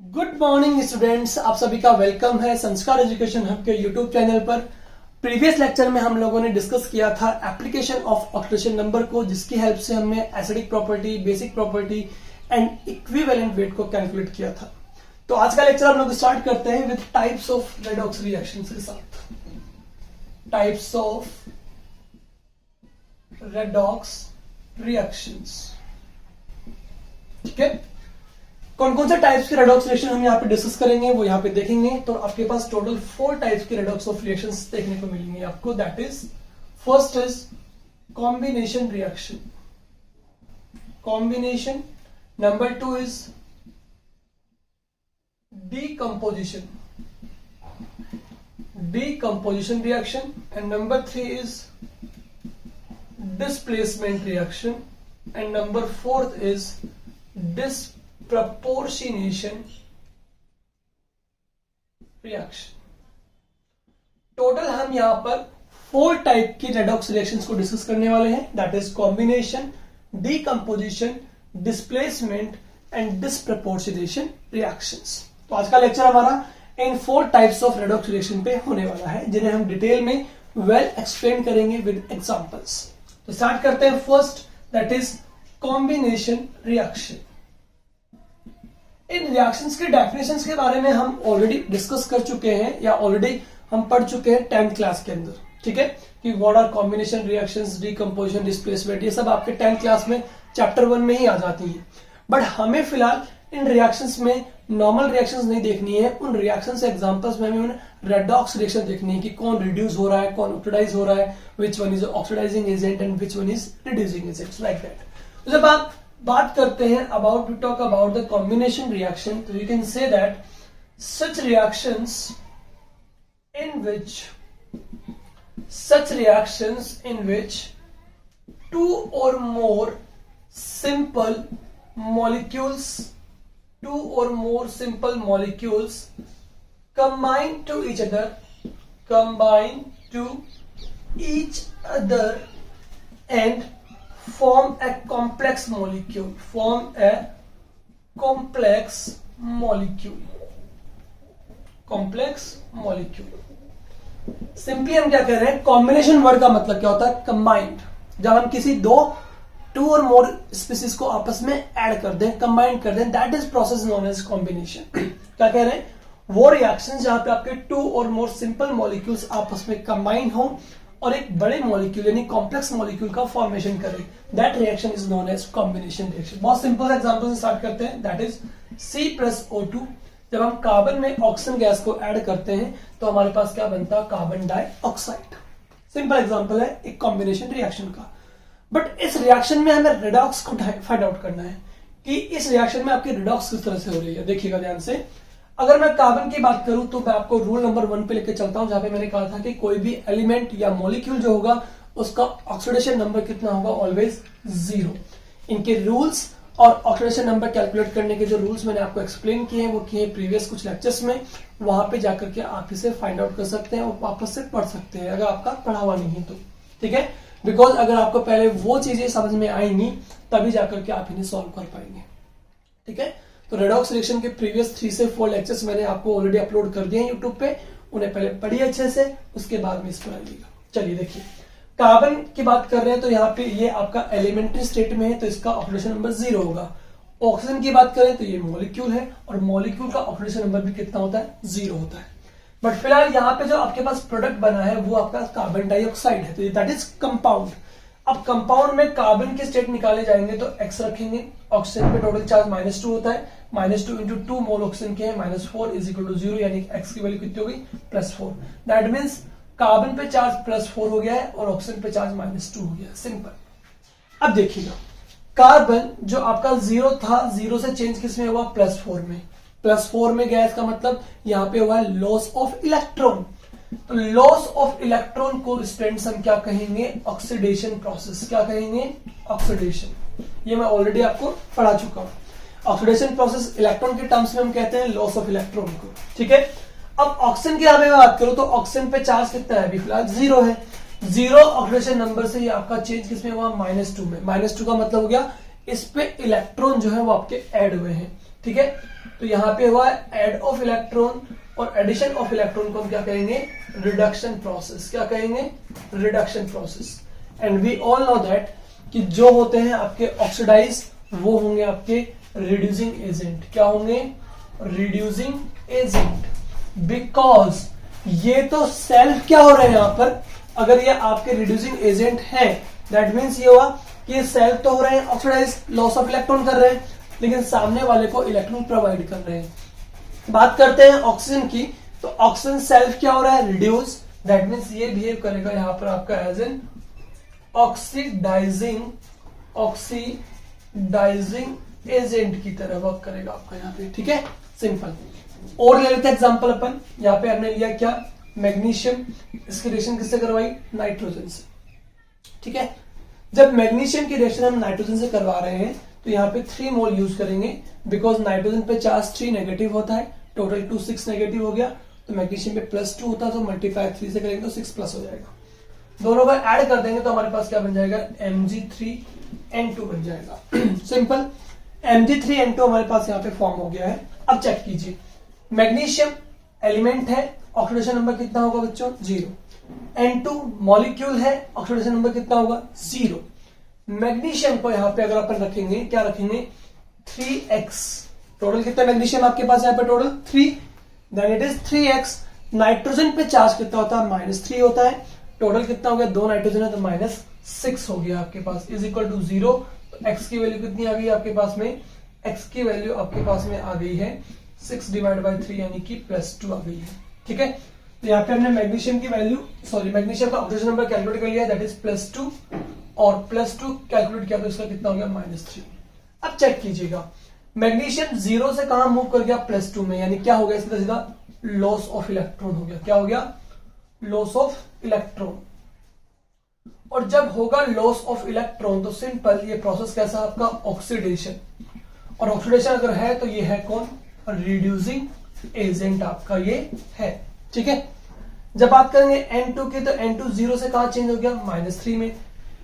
Good morning students, आप सभी का वेलकम है संस्कार एजुकेशन हब के यूट्यूब चैनल पर। प्रीवियस लेक्चर में हम लोगों ने डिस्कस किया था एप्लीकेशन ऑफ ऑक्सीडेशन नंबर को, जिसकी हेल्प से हमने acidic property, basic property and equivalent weight को कैलकुलेट किया था। तो आज का लेक्चर हम लोग स्टार्ट करते हैं with types of redox reactions के साथ। टाइप्स ऑफ रेडॉक्स रिएक्शंस, ठीक है। कौन कौन से टाइप्स के रेडॉक्स रिएक्शन हम यहाँ पे डिस्कस करेंगे वो यहाँ पे देखेंगे। तो आपके पास टोटल 4 टाइप्स के रेडॉक्स ऑफ रिएक्शंस देखने को मिलेंगे आपको। That is first is combination reaction, combination. Number 2 is decomposition, decomposition reaction, and number 3 is displacement reaction, and number 4th is disproportionation reaction। Total हम यहां पर 4 टाइप की रेडॉक्स रिएक्शंस को डिस्कस करने वाले हैं। That is combination, decomposition, displacement and disproportionation reactions. तो आज का लेक्चर हमारा इन 4 टाइप्स ऑफ रेडॉक्स रिएक्शन पे होने वाला है, जिन्हें हम डिटेल में वेल एक्सप्लेन करेंगे विद एग्जांपल्स। तो स्टार्ट करते हैं first, that is combination reaction. In reactions के डेफिनेशंस के बारे में हम ऑलरेडी डिस्कस कर चुके हैं या ऑलरेडी हम पढ़ चुके हैं 10th क्लास के अंदर, ठीक है, कि what are combination reactions, decomposition, displacement, ये सब आपके 10th क्लास में चैप्टर 1 में ही आ जाती है। बट हमें फिलहाल इन रिएक्शंस में नॉर्मल रिएक्शंस नहीं देखनी है, उन रिएक्शंस एग्जांपल्स में हमें उन रेडॉक्स रिएक्शन देखनी है कि कौन रिड्यूस हो रहा है, कौन ऑक्सीडाइज हो रहा है, which one is oxidising agent and which one is reducing agent, like that. तो जब आप बात करते हैं about to talk about the combination reaction, तो you can say that such reactions in which 2 or more simple molecules combine to each other and form a complex molecule, simply हम क्या कह रहे हैं, कॉम्बिनेशन वर्ड का मतलब क्या होता है, कंबाइंड। जब हम किसी 2 और मोर स्पीसीज को आपस में ऐड कर दें, कंबाइन कर दें, that is process known as combination. क्या कह रहे हैं, वो रिएक्शंस जहां पे आपके 2 और मोर सिंपल मॉलिक्यूल्स आपस में कंबाइन हो और एक बड़े मॉलिक्यूल यानी कॉम्प्लेक्स मॉलिक्यूल का फॉर्मेशन करे, that reaction is known as combination reaction. बहुत सिंपल एग्जांपल से स्टार्ट करते हैं, दैट इज C+O2। जब हम कार्बन में ऑक्सीजन गैस को ऐड करते हैं तो हमारे पास क्या बनता है, कार्बन डाइऑक्साइड। सिंपल एग्जांपल है एक कॉम्बिनेशन रिएक्शन का। बट इस रिएक्शन में हमें रेडॉक्स को फाइंड आउट करना है कि इस रिएक्शन में आपकी रेडॉक्स किस तरह से हो रही है। देखिएगा ध्यान से, अगर मैं कार्बन की बात करूं तो मैं आपको रूल नंबर 1 पे लेके चलता हूं, जहां पे मैंने कहा था कि कोई भी एलिमेंट या मॉलिक्यूल जो होगा उसका ऑक्सीडेशन नंबर कितना होगा, ऑलवेज 0। इनके रूल्स और ऑक्सीडेशन नंबर कैलकुलेट करने के जो रूल्स मैंने आपको एक्सप्लेन किए हैं वो किए प्रीवियस कुछ लेक्चर्स में, वहां पे जाकर के आप इसे फाइंड आउट कर सकते हैं और वापस से पढ़ सकते हैं अगर आपका पढ़ा हुआ नहीं है तो, ठीक है। बिकॉज अगर आपको पहले वो चीजें समझ में आएंगी तभी जाकर के आप इन्हें सॉल्व कर पाएंगे, ठीक है। तो रेडॉक्स रिएक्शन के प्रीवियस 3 से 4 लेक्चर्स मैंने आपको ऑलरेडी अपलोड कर दिए हैं यूट्यूब पे, उन्हें पहले पढ़िए अच्छे से, उसके बाद में इस पर आइएगा। चलिए देखिए, कार्बन की बात कर रहे हैं तो यहाँ पे ये आपका एलिमेंट्री स्टेट में है तो इसका ऑक्सीडेशन नंबर 0 होगा। ऑक्सीजन की बात करें तो ये मॉलिक्यूल है और मॉलिक्यूल का ऑक्सीडेशन नंबर भी कितना होता है, 0 होता है। बट फिलहाल यहाँ पे जो आपके पास प्रोडक्ट बना है वो आपका कार्बन डाइऑक्साइड है, तो दैट इज कंपाउंड। अब कंपाउंड में कार्बन के स्टेट निकाले जाएंगे तो x रखेंगे, ऑक्सीजन पे टोटल चार्ज -2 होता है, -2 इंटू 2 मोल ऑक्सीजन के हैं, -4 इज इक्वल टू 0, यानी x की वैल्यू कितनी होगी, +4। दैट मीन्स कार्बन पे चार्ज +4 हो गया है और ऑक्सीजन पे चार्ज -2 हो गया, सिंपल। अब देखिएगा, कार्बन जो आपका 0 था, 0 से चेंज किस में हुआ, +4 में। +4 में गया, इसका मतलब यहाँ पे हुआ है लॉस ऑफ इलेक्ट्रॉन। तो लॉस ऑफ इलेक्ट्रॉन को स्टूडेंट्स हम क्या कहेंगे, ऑक्सीडेशन प्रोसेस। क्या कहेंगे, ऑक्सीडेशन। ये मैं ऑलरेडी आपको पढ़ा चुका हूं। ऑक्सीडेशन प्रोसेस इलेक्ट्रॉन के टर्म्स में हम कहते हैं लॉस ऑफ इलेक्ट्रॉन को, ठीक है। अब ऑक्सीजन की हमें बात करूं तो ऑक्सीजन पे चार्ज कितना है, अभी फिलहाल 0 है। 0 ऑक्सीडेशन नंबर से ये आपका चेंज किसमें हुआ, -2 में। -2 का मतलब हो गया इस पे इलेक्ट्रॉन जो है वो आपके ऐड हुए हैं, ठीक है, तो यहाँ पे हुआ ऐड ऑफ इलेक्ट्रॉन, और एडिशन ऑफ इलेक्ट्रॉन को हम क्या कहेंगे, रिडक्शन प्रोसेस। क्या कहेंगे, reduction process. And we all know that कि जो होते हैं आपके ऑक्सीडाइज वो होंगे आपके रिड्यूसिंग एजेंट। क्या होंगे, रिड्यूसिंग एजेंट। बिकॉज ये तो सेल्फ क्या हो रहे हैं यहां पर, अगर ये आपके रिड्यूसिंग एजेंट है दैट मीन्स ये हुआ कि ये सेल्फ तो हो रहे हैं ऑक्सीडाइज, लॉस ऑफ इलेक्ट्रॉन कर रहे हैं, लेकिन सामने वाले को इलेक्ट्रॉन प्रोवाइड कर रहे हैं। बात करते हैं ऑक्सीजन की, तो ऑक्सीजन सेल्फ क्या हो रहा है, रिड्यूस, दैट मीन्स ये बिहेव करेगा यहां पर आपका एज एन ऑक्सीडाइजिंग एजेंट की तरह वर्क करेगा आपका यहाँ पे। ठीक है, सिंपल। और ले लेते हैं एग्जांपल अपन, यहाँ पे हमने लिया क्या, मैग्नीशियम। इसकी रिएक्शन किससे करवाई, नाइट्रोजन से। ठीक है, जब मैग्नीशियम की रिएक्शन हम नाइट्रोजन से करवा रहे हैं तो यहाँ पे 3 मोल यूज करेंगे, बिकॉज नाइट्रोजन पे चार्ज 3 नेगेटिव होता है, टोटल 2 6 नेगेटिव हो गया, तो मैग्नीशियम पे +2 होता है, तो मल्टीप्लाई 3 से करेंगे तो 6 प्लस हो जाएगा। दोनों को ऐड कर देंगे तो हमारे पास क्या बन जाएगा, Mg3N2 बन जाएगा। सिंपल, Mg3N2 हमारे पास यहाँ पे फॉर्म हो गया है। अब चेक कीजिए, मैग्नीशियम एलिमेंट है, ऑक्सीडेशन नंबर कितना होगा बच्चों, 0। N2 मॉलिक्यूल है, ऑक्सीडेशन नंबर कितना होगा, 0। मैग्नीशियम को यहाँ पे अगर अपन रखेंगे, क्या रखेंगे, 3x। टोटल कितना मैग्नीशियम आपके पास यहाँ पे, total 3, then it is 3x। Nitrogen पे चार्ज कितना होता है, -3 होता है, टोटल कितना हो गया, 2 नाइट्रोजन है तो -6 हो गया आपके पास, इज इक्वल टू 0। तो x की वैल्यू कितनी आ गई आपके पास में, x की वैल्यू आपके पास में आ गई है 6 डिवाइड बाई 3 यानी कि +2 आ गई है। ठीक है, तो यहाँ पे हमने मैग्नीशियम की वैल्यू, मैग्नीशियम का ऑक्सीजन नंबर कैलकुलेट कर लिया, दैट इज +2, और +2 कैलकुलेट किया तो इसका कितना हो गया, -3। अब चेक कीजिएगा, मैग्नीशियम 0 से कहां मूव कर गया, +2 में, यानी क्या हो गया, इसका सीधा लॉस ऑफ इलेक्ट्रॉन हो गया। क्या हो गया, लॉस ऑफ इलेक्ट्रॉन। और जब होगा लॉस ऑफ इलेक्ट्रॉन तो सिंपल ये प्रोसेस कैसा आपका, ऑक्सीडेशन। और ऑक्सीडेशन अगर है तो ये है कौन, रिड्यूसिंग एजेंट आपका ये है। ठीक है, जब बात करेंगे N2 की, तो N2 0 से कहां चेंज हो गया, -3 में,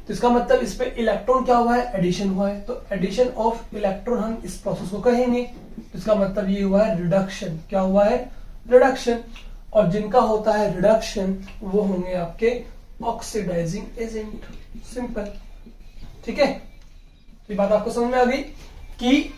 तो इसका मतलब इस पे इलेक्ट्रॉन क्या हुआ है, एडिशन हुआ है, तो एडिशन ऑफ इलेक्ट्रॉन हम इस प्रोसेस को कहेंगे। तो इसका मतलब ये हुआ है रिडक्शन। क्या हुआ है, रिडक्शन। और जिनका होता है रिडक्शन वो होंगे आपके ऑक्सीडाइजिंग एजेंट। सिंपल। ठीक है, ये बात आपको समझ में आ गई कि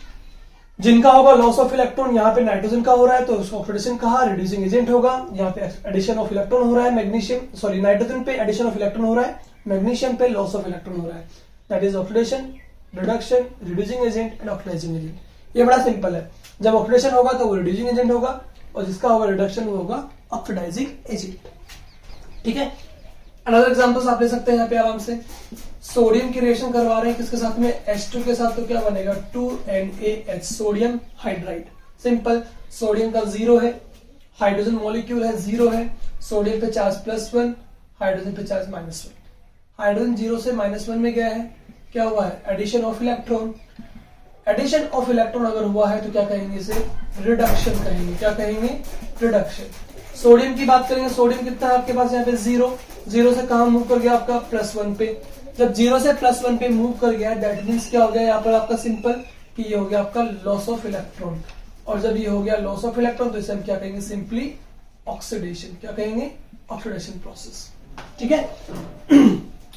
जिनका होगा लॉस ऑफ इलेक्ट्रॉन, यहाँ पे नाइट्रोजन का हो रहा है तो उसको ऑक्सीडेशन कहा, रिड्यूसिंग एजेंट होगा। यहाँ पे एडिशन ऑफ इलेक्ट्रॉन हो रहा है, नाइट्रोजन पे एडिशन ऑफ इलेक्ट्रॉन हो रहा है, मैग्नीशियम पे लॉस ऑफ इलेक्ट्रॉन हो रहा है, that is oxidation, reduction, reducing agent and oxidizing agent. ये बड़ा सिंपल है, जब ऑक्सीडेशन होगा तो वो रिड्यूसिंग एजेंट होगा, और जिसका होगा रिडक्शन वो होगा ऑक्सीडाइजिंग एजेंट। ठीक है, अनदर एग्जांपल्स आप ले सकते हैं यहाँ पे आराम से। सोडियम की रिएक्शन करवा रहे हैं किसके साथ में, H2 के साथ, तो क्या बनेगा, 2NaH, sodium hydride. Simple, sodium का 0 है, हाइड्रोजन मॉलिक्यूल है, 0 है, सोडियम पे चार्ज +1, हाइड्रोजन पे चार्ज -1। हाइड्रोजन 0 से -1 में गया है, क्या हुआ है, addition of electron. Addition of electron अगर हुआ है तो क्या कहेंगे इसे, रिडक्शन कहेंगे। क्या कहेंगे, रिडक्शन। सोडियम की बात करेंगे, सोडियम कितना है आपके पास यहाँ पे, 0 से कहां मूव कर गया आपका, +1 पे। जब 0 से +1 पे मूव कर गया दैट मीन्स क्या हो गया यहाँ पर आपका, सिंपल कि ये हो गया आपका लॉस ऑफ इलेक्ट्रॉन। और जब ये हो गया लॉस ऑफ इलेक्ट्रॉन तो इसे हम क्या कहेंगे, सिंपली ऑक्सीडेशन। क्या कहेंगे, ऑक्सीडेशन प्रोसेस। ठीक है,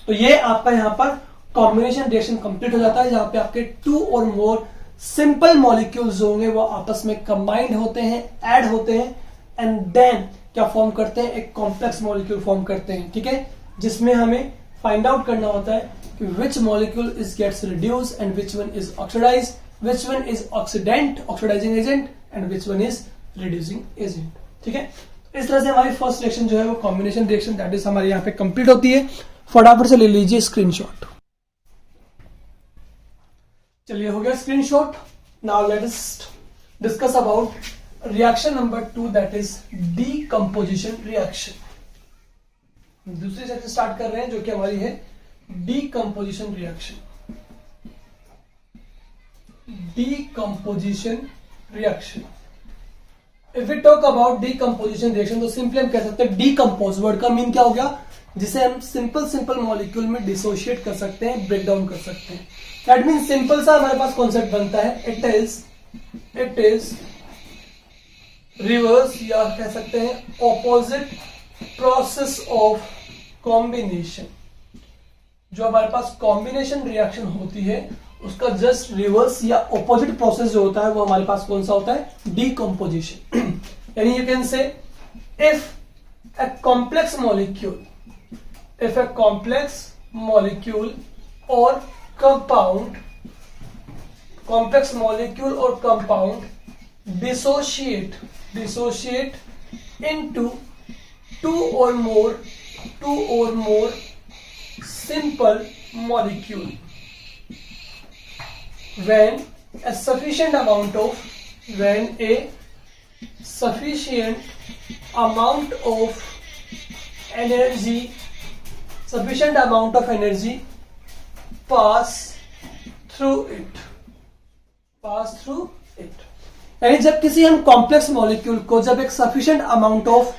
तो ये आपका यहाँ पर कॉम्बिनेशन रिएक्शन कंप्लीट हो जाता है, जहां पे आपके 2 और मोर सिंपल मॉलिक्यूल्स होंगे वो आपस में कंबाइंड होते हैं, ऐड होते हैं, एंड देन क्या फॉर्म करते हैं, एक कॉम्प्लेक्स मॉलिक्यूल फॉर्म करते हैं। ठीक है, जिसमें हमें फाइंड आउट करना होता है कि which molecule is gets reduce and which one is oxidize, which one is oxidant, oxidizing agent, and which one is reducing agent. ठीक है, इस तरह से हमारी फर्स्ट रिएक्शन जो है वो कॉम्बिनेशन रिएक्शन दैट इज हमारे यहाँ पे कंप्लीट होती है। फटाफट से ले लीजिए स्क्रीनशॉट। चलिए, हो गया screenshot. Now let us discuss about reaction number 2 that is decomposition reaction. दूसरी सेक्शन स्टार्ट कर रहे हैं जो कि हमारी है decomposition reaction. Decomposition reaction, if we talk about decomposition reaction तो सिंपली हम कह सकते हैं डीकंपोज वर्ड का मीन क्या हो गया, जिसे हम सिंपल मॉलिक्यूल में डिसोशिएट कर सकते हैं, ब्रेक डाउन कर सकते हैं। दैट मीन सिंपल सा हमारे पास कॉन्सेप्ट बनता है, it is it is reverse या कह सकते हैं ऑपोजिट प्रोसेस ऑफ कॉम्बिनेशन। जो हमारे पास कॉम्बिनेशन रिएक्शन होती है उसका जस्ट रिवर्स या ऑपोजिट प्रोसेस जो होता है वो हमारे पास कौन सा होता है, डीकंपोजिशन। यानी यू कैन से if a complex molecule or compound dissociate into two or more simple molecule when a sufficient amount of energy pass through it। यानी जब किसी हम कॉम्प्लेक्स मॉलिक्यूल को जब एक sufficient amount of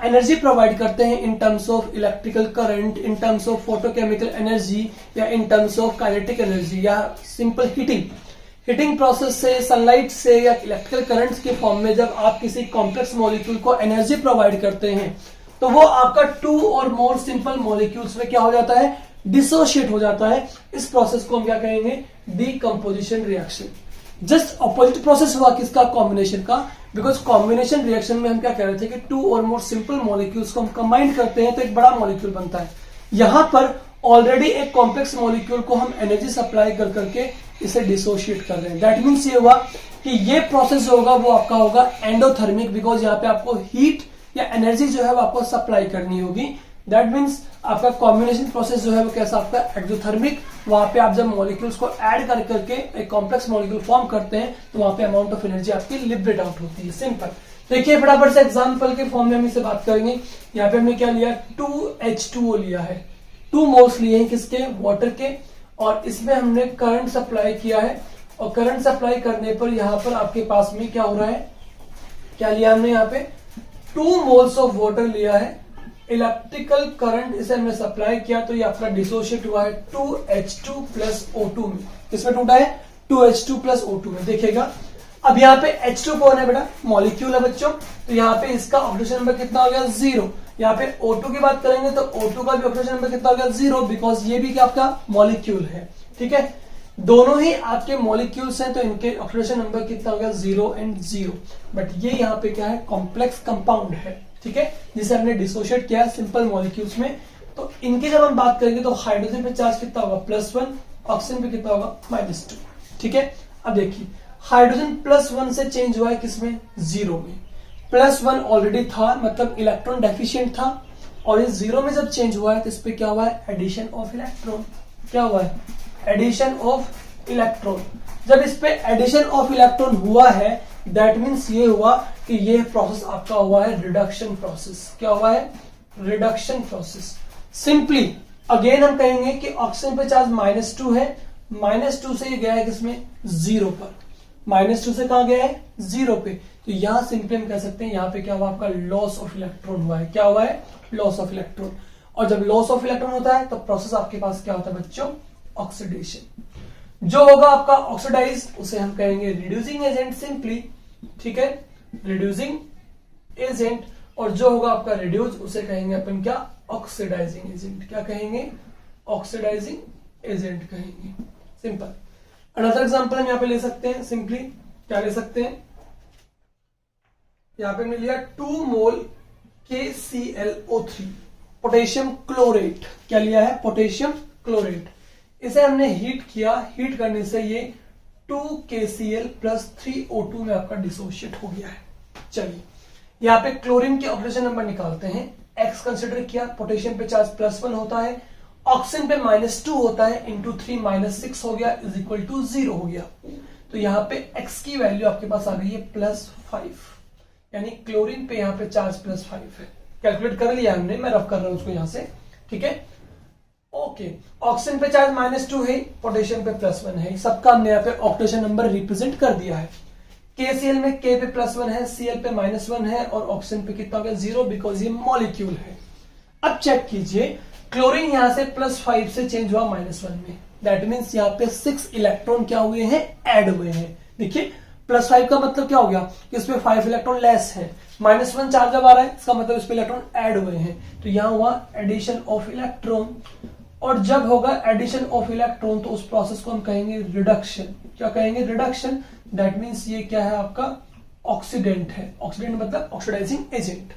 energy provide करते हैं in terms of electrical current, in terms of photochemical energy या in terms of kinetic energy या सिंपल हीटिंग प्रोसेस से, सनलाइट से या इलेक्ट्रिकल करंट्स के फॉर्म में जब आप किसी कॉम्प्लेक्स मॉलिक्यूल को एनर्जी प्रोवाइड करते हैं तो वो आपका टू और मोर सिंपल मॉलिक्यूल्स में क्या हो जाता है, डिसोशिएट हो जाता है। इस प्रोसेस को हम क्या कहेंगे, decomposition reaction. Just opposite process हुआ किसका, कॉम्बिनेशन का। बिकॉज कॉम्बिनेशन रिएक्शन में हम क्या कह रहे थे कि टू और मोर सिंपल मॉलिक्यूल्स को हम कंबाइन करते हैं तो एक बड़ा मॉलिक्यूल बनता है। यहां पर ऑलरेडी एक कॉम्प्लेक्स मॉलिक्यूल को हम एनर्जी सप्लाई कर करके इसे डिसोशिएट कर रहे हैं। दैट मीन्स ये हुआ कि ये प्रोसेस होगा वो आपका होगा एंडोथर्मिक, बिकॉज यहाँ पे आपको हीट या एनर्जी जो है वो आपको सप्लाई करनी होगी। दैट मीन्स आपका कॉम्बिनेशन प्रोसेस जो है वो कैसा आपका एक्सोथर्मिक। वहां पे आप जब मॉलिक्यूल्स को ऐड कर करके एक कॉम्प्लेक्स मॉलिक्यूल फॉर्म करते हैं तो वहां पे अमाउंट ऑफ एनर्जी आपकी लिबरेट आउट होती है। सिंपल। देखिए फटाफट से एग्जांपल के फॉर्म में हम इसे बात करेंगे। यहाँ पे हमने क्या लिया, 2H2O लिया है, 2 मोल्स लिए हैं किसके, वाटर के, और इसमें हमने करंट सप्लाई किया है। और करंट सप्लाई करने पर यहाँ पर आपके पास में क्या हो रहा है, क्या लिया हमने यहाँ पे 2 मोल्स ऑफ वाटर लिया है, इलेक्ट्रिकल करंट इसे हमने सप्लाई किया तो ये आपका डिसोशिएट हुआ है 2H2 प्लस O2 में। इसमें टूटा है 2H2 प्लस O2 में। देखिएगा अब यहाँ पे H2 कौन है बेटा, मॉलिक्यूल है बच्चों, तो यहाँ पे इसका ऑक्सीजन नंबर कितना हो गया, 0। यहाँ पे O2 की बात करेंगे तो O2 का भी ऑक्सीजन नंबर कितना हो गया, 0, बिकॉज ये भी क्या आपका मॉलिक्यूल है। ठीक है, दोनों ही आपके मॉलिक्यूल्स हैं तो इनके ऑक्सीडेशन नंबर कितना हो गया, 0 एंड 0। बट ये यहाँ पे क्या है, कॉम्प्लेक्स कंपाउंड है। ठीक है, जिसे हमने डिसोशिएट किया सिंपल मॉलिक्यूल्स में। तो इनकी जब हम बात करेंगे तो हाइड्रोजन पे चार्ज कितना होगा, +1, ऑक्सीजन पे कितना होगा, -2। ठीक है, अब देखिए हाइड्रोजन +1 से चेंज हुआ है किसमें, 0 में। +1 ऑलरेडी था, मतलब इलेक्ट्रॉन डेफिशिएंट था, और इस 0 में जब चेंज हुआ है तो इस पे क्या हुआ है, एडिशन ऑफ इलेक्ट्रॉन। क्या हुआ है, एडिशन ऑफ इलेक्ट्रॉन। जब इस पे एडिशन ऑफ इलेक्ट्रॉन हुआ है दैट मीन्स ये हुआ कि ये प्रोसेस आपका हुआ है रिडक्शन प्रोसेस। क्या हुआ है, रिडक्शन प्रोसेस। सिंपली अगेन हम कहेंगे कि ऑक्सीजन पे चार्ज -2 है, -2 से ये गया है किसमें, 0 पर। -2 से कहा गया है, 0 पे। तो यहां सिंपली हम कह सकते हैं यहाँ पे क्या हुआ, आपका लॉस ऑफ इलेक्ट्रॉन हुआ है। क्या हुआ है, लॉस ऑफ इलेक्ट्रॉन। और जब लॉस ऑफ इलेक्ट्रॉन होता है तो प्रोसेस आपके पास क्या होता है बच्चों, ऑक्सीडेशन। जो होगा आपका ऑक्सीडाइज उसे हम कहेंगे रिड्यूसिंग एजेंट सिंपली। ठीक है, रिड्यूसिंग एजेंट। और जो होगा आपका रिड्यूस उसे कहेंगे अपन क्या, ऑक्सीडाइजिंग एजेंट। क्या कहेंगे, ऑक्सीडाइजिंग एजेंट कहेंगे। सिंपल। अनदर एग्जांपल हम यहां पे ले सकते हैं, सिंपली क्या ले सकते हैं, यहां पे हमने लिया 2 मोल KClO3 पोटेशियम क्लोरेट। क्या लिया है, पोटेशियम क्लोरेट। इसे हमने हीट किया, हीट करने से ये 2KCl + 3O2 में आपका डिसोशिएट हो गया है। चलिए यहाँ पे क्लोरीन के ऑक्सीजन नंबर निकालते हैं। X कंसिडर किया, पोटेशियम पे चार्ज +1 होता है, ऑक्सीजन पे -2 होता है, इंटू 3 -6 हो गया, इज इक्वल टू 0 हो गया। तो यहाँ पे X की वैल्यू आपके पास आ गई है +5, यानी क्लोरीन पे यहाँ पे चार्ज +5 है। कैलकुलेट कर लिया हमने, मैं रफ कर रहा हूं उसको यहां से। ठीक है, ओके। ऑक्सीजन पे चार्ज -2 है, पोटेशियम पे +1 है, सबका हमने यहाँ पे ऑक्सीडेशन नंबर रिप्रेजेंट कर दिया है। KCl में K पे +1 है, Cl पे -1 है, और ऑक्सीजन पे कितना हो गया, 0, बिकॉज ये मॉलिक्यूल है। अब चेक कीजिए, क्लोरीन यहां से +5 से चेंज हुआ -1 में। दैट मीन्स यहाँ पे 6 इलेक्ट्रॉन क्या हुए हैं, ऐड हुए हैं। देखिए +5 का मतलब क्या हो गया कि इसमें 5 इलेक्ट्रॉन लेस है। -1 चार्ज जब आ रहा है इसका मतलब इस पे इलेक्ट्रॉन ऐड हुए हैं, तो यहां हुआ एडिशन ऑफ इलेक्ट्रॉन। और जब होगा एडिशन ऑफ इलेक्ट्रॉन तो उस प्रोसेस को हम कहेंगे रिडक्शन। क्या कहेंगे? रिडक्शन। दैट मीन्स ये क्या है आपका ऑक्सीडेंट है। ऑक्सीडेंट मतलब ऑक्सीडाइजिंग एजेंट।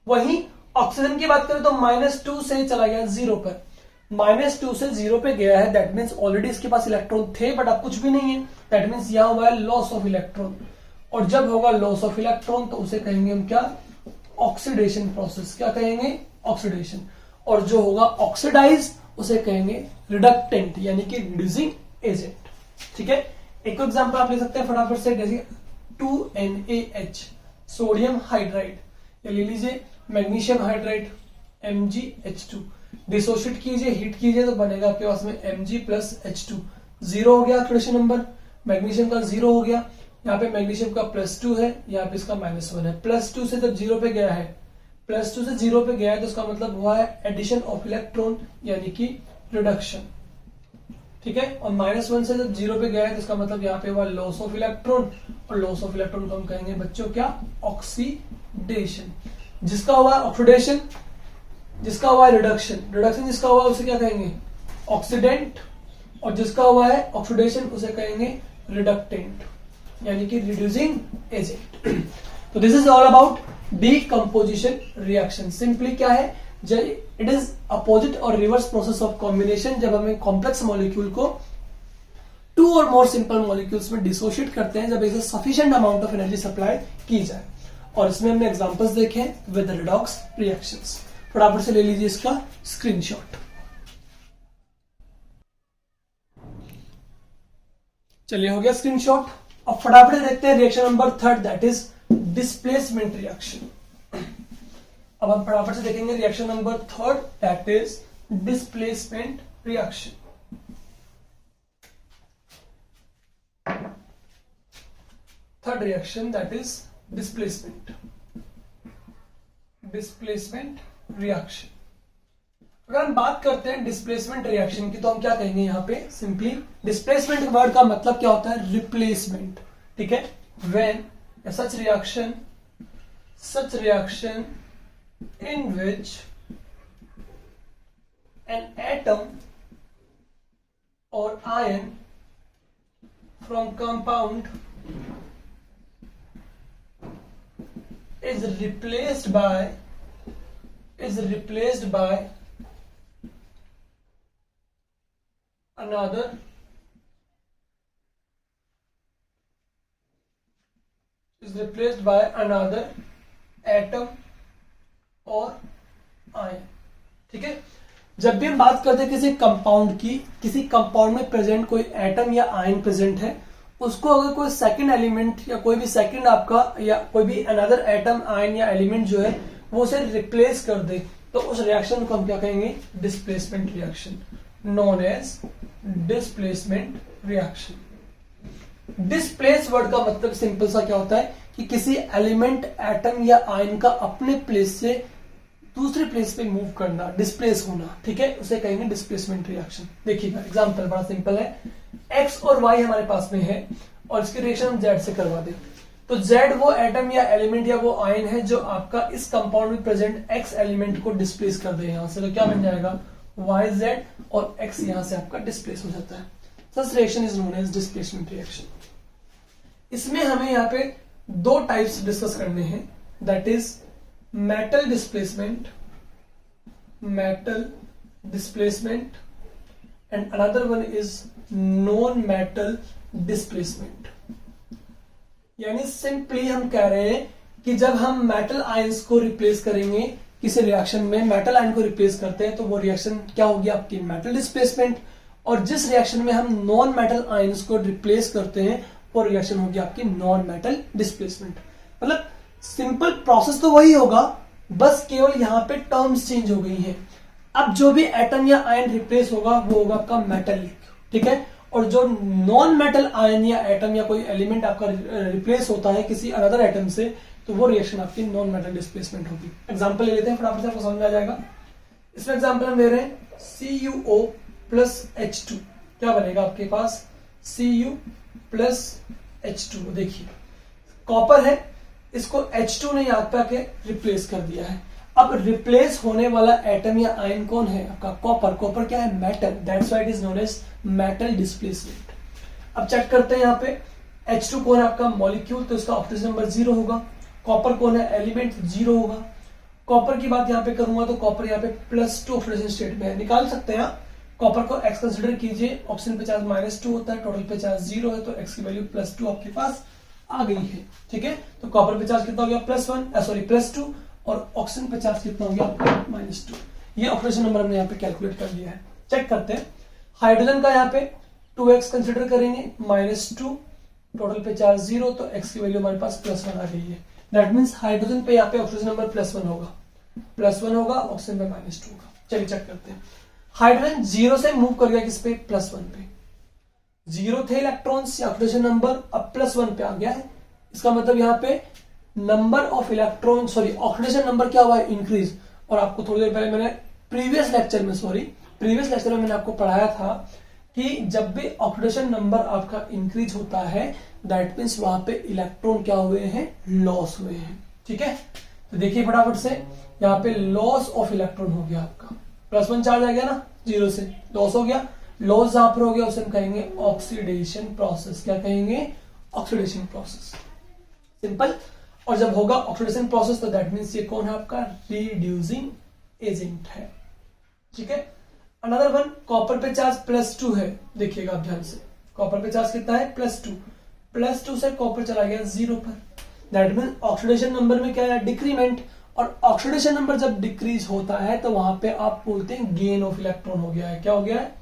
वहीं ऑक्सीजन की बात करें तो -2 से चला गया 0 पर। -2 से 0 पे गया है, दैट मीन्स ऑलरेडी इसके पास इलेक्ट्रॉन थे बट अब कुछ भी नहीं है, दैट मीन्स यहां हुआ है लॉस ऑफ इलेक्ट्रॉन। और जब होगा लॉस ऑफ इलेक्ट्रॉन तो उसे कहेंगे हम क्या? Oxidation process. क्या कहेंगे? ऑक्सीडेशन। और जो होगा ऑक्सीडाइज उसे कहेंगे रिडक्टेंट यानी कि रिड्यूसिंग एजेंट। ठीक है, एक एग्जांपल आप ले सकते हैं फटाफट से, जैसे 2NaH सोडियम हाइड्राइड, या ले लीजिए मैग्नीशियम हाइड्राइड MgH2। डिसोशिएट कीजिए, हीट कीजिए तो बनेगा आपके पास में Mg प्लस H2। 0 हो गया ऑक्सीडेशन नंबर, मैग्नीशियम का 0 हो गया, यहाँ पे मैग्नीशियम का +2 है, यहाँ पे इसका -1 है। +2 से जब 0 पे गया है, +2 से 0 पे गया है तो इसका मतलब हुआ है एडिशन ऑफ इलेक्ट्रॉन यानी कि रिडक्शन। ठीक है, और -1 से जब 0 पे गया है तो इसका मतलब यहाँ पे हुआ लॉस ऑफ इलेक्ट्रॉन, और लॉस ऑफ इलेक्ट्रॉन को हम कहेंगे बच्चों क्या? ऑक्सीडेशन। जिसका हुआ ऑक्सीडेशन, जिसका हुआ है रिडक्शन, रिडक्शन जिसका हुआ है उसे क्या कहेंगे? ऑक्सीडेंट। और जिसका हुआ है ऑक्सीडेशन उसे कहेंगे रिडक्टेंट यानी कि रिड्यूसिंग एजेंट। तो this is all about decomposition reaction. Simply क्या है? इट इज अपोजिट और रिवर्स प्रोसेस ऑफ कॉम्बिनेशन। जब हमें कॉम्प्लेक्स मॉलिक्यूल को 2 और मोर सिंपल मॉलिक्यूल्स में डिसोशिएट करते हैं, जब इसे sufficient amount of energy supply की जाए। और इसमें हमने एग्जांपल्स देखे विद रिडॉक्स रिएक्शंस। फटाफट से ले लीजिए इसका स्क्रीनशॉट। चलिए, हो गया स्क्रीनशॉट। अब फटाफट से देखते हैं reaction number 3, that is displacement reaction. अब हम फटाफट से देखेंगे reaction number 3, that is displacement reaction. Third reaction that is displacement reaction. अगर हम बात करते हैं डिस्प्लेसमेंट रिएक्शन की तो हम क्या कहेंगे यहाँ पे? सिंपली डिस्प्लेसमेंट वर्ड का मतलब क्या होता है? रिप्लेसमेंट। ठीक है, when such reaction in which an atom or ion from compound is replaced by another atom और आयन। ठीक है, जब भी हम बात करते हैं किसी कंपाउंड की, किसी कंपाउंड में प्रेजेंट कोई एटम या आयन प्रेजेंट है, उसको अगर कोई सेकंड एलिमेंट या कोई भी सेकंड आपका या कोई भी अनदर एटम आयन या एलिमेंट जो है वो उसे रिप्लेस कर दे, तो उस रिएक्शन को हम क्या कहेंगे? Displacement reaction, known as displacement reaction. Displace word का मतलब सिंपल सा क्या होता है कि किसी एलिमेंट, एटम या आयन का अपने प्लेस से दूसरे प्लेस पे मूव करना, डिस्प्लेस होना। ठीक है, उसे कहेंगे डिस्प्लेसमेंट रिएक्शन। देखिएगा एग्जांपल बड़ा सिंपल है, एक्स और वाई हमारे पास में है और इसकी रिएक्शन हम जेड से करवा दें, तो जेड वो एटम या एलिमेंट या वो आयन है जो आपका इस कंपाउंड में प्रेजेंट एक्स एलिमेंट को डिस्प्लेस कर दे यहां से, तो क्या बन जाएगा? वाई जेड, और एक्स यहां से आपका डिस्प्लेस हो जाता है। Such reaction is known as displacement reaction. इसमें हमें यहाँ पे 2 टाइप्स डिस्कस करने हैं, that is metal displacement and another one is non metal displacement. यानी सिंपली हम कह रहे हैं कि जब हम मेटल आयंस को रिप्लेस करेंगे किसी रिएक्शन में, मेटल आयन को रिप्लेस करते हैं तो वो रिएक्शन क्या होगी? आपकी मेटल डिस्प्लेसमेंट। और जिस रिएक्शन में हम नॉन मेटल आयंस को रिप्लेस करते हैं वो रिएक्शन होगी आपकी नॉन मेटल डिस्प्लेसमेंट। मतलब सिंपल प्रोसेस तो वही होगा, बस केवल यहां पे टर्म्स चेंज हो गई हैं। अब जो भी एटम या आयन रिप्लेस होगा वो होगा आपका मेटेलिक। ठीक है, और जो नॉन मेटल आयन या एटम या कोई एलिमेंट आपका रिप्लेस होता है किसी अनदर एटम से, तो वो रिएक्शन आपकी नॉन मेटल डिस्प्लेसमेंट होगी। एग्जांपल ले लेते हैं, फटाफट से आपको समझ में आ जाएगा। इसमें एग्जांपल हम ले रहे हैं CuO+H2। क्या बनेगा आपके पास? Cu+ H2। देखिए कॉपर है, इसको H2 ने यहाँ पे आके रिप्लेस कर दिया है। अब रिप्लेस होने वाला एटम या आयन कौन है? आपका कॉपर। कॉपर क्या है? Metal, that's why it is known as metal displacement. अब चेक करते हैं यहाँ पे H2 कौन है? आपका मॉलिक्यूल, तो इसका ऑक्सीजन नंबर 0 होगा। कॉपर कौन है? एलिमेंट, 0 होगा। कॉपर की बात यहाँ पे करूंगा तो कॉपर यहाँ पे +2 ऑक्सीडेशन स्टेट में है। निकाल सकते हैं कॉपर को X कंसिडर कीजिए, ऑक्सीजन पे चार्ज -2 होता है, टोटल पे चार्ज 0 है, तो X की वैल्यू +2 आपके पास आ गई है। ठीक है, तो कॉपर पे चार्ज कितना हो गया? +2 और ऑक्सीजन पे चार्ज कितना हो गया? आपका -2। ये ऑक्सीडेशन नंबर हमने यहाँ पे कैलकुलेट कर लिया है। चेक करते हैं हाइड्रोजन का, यहाँ पे 2x कंसिडर करेंगे, -2, टोटल पे चार्ज 0, तो X की वैल्यू हमारे पास +1 आ गई है। दैट मीन्स हाइड्रोजन पे यहाँ पे ऑक्सीजन नंबर +1 होगा, ऑक्सीजन पे -2 होगा। चलिए चेक करते हैं। हाइड्रोजन 0 से मूव कर गया किस पे? +1 पे। 0 थे इलेक्ट्रॉन्स या ऑक्सीडेशन नंबर, अब +1 पे आ गया है। इसका मतलब यहाँ पे number of electron, sorry oxidation number क्या हुआ है? इंक्रीज। और आपको थोड़ी देर पहले मैंने प्रीवियस लेक्चर में मैंने आपको पढ़ाया था कि जब भी ऑक्सीडेशन नंबर आपका इंक्रीज होता है दैट मीन्स वहां पे इलेक्ट्रॉन क्या हुए हैं? लॉस हुए हैं। ठीक है, तो देखिए फटाफट से यहाँ पे लॉस ऑफ इलेक्ट्रॉन हो गया आपका, +1 चार्ज आ गया ना, 0 से लॉस हो गया। लॉस जहां पर हो गया उसे हम कहेंगे ऑक्सीडेशन प्रोसेस। क्या कहेंगे? Oxidation process, simple. और जब होगा ऑक्सीडेशन प्रोसेस तो दैट मीन्स ये कौन है? आपका रिड्यूसिंग एजेंट है। ठीक है, अनदर वन, कॉपर पे चार्ज +2 है। देखिएगा आप ध्यान से, कॉपर पे चार्ज कितना है? +2 से कॉपर चला गया 0 पर। दैट मीन ऑक्सीडेशन नंबर में क्या है? डिक्रीमेंट। और ऑक्सीडेशन नंबर जब डिक्रीज होता है तो वहां पे आप बोलते हैं गेन ऑफ इलेक्ट्रॉन हो गया है। क्या हो गया है?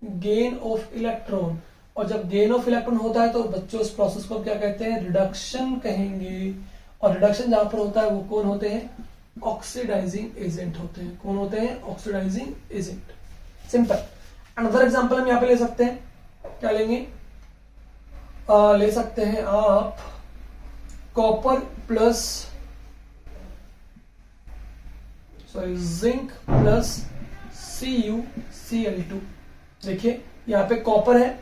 Gain of electron. और जब गेन ऑफ इलेक्ट्रॉन होता है तो बच्चों उस प्रोसेस को क्या कहते हैं? रिडक्शन कहेंगे। और रिडक्शन जहां पर होता है वो कौन होते हैं? ऑक्सीडाइजिंग एजेंट होते हैं। कौन होते हैं? Oxidizing agent, simple. Another example हम यहाँ पे ले सकते हैं, क्या लेंगे? ले सकते हैं आप copper plus zinc plus CuCl2। देखिए यहाँ पे कॉपर है,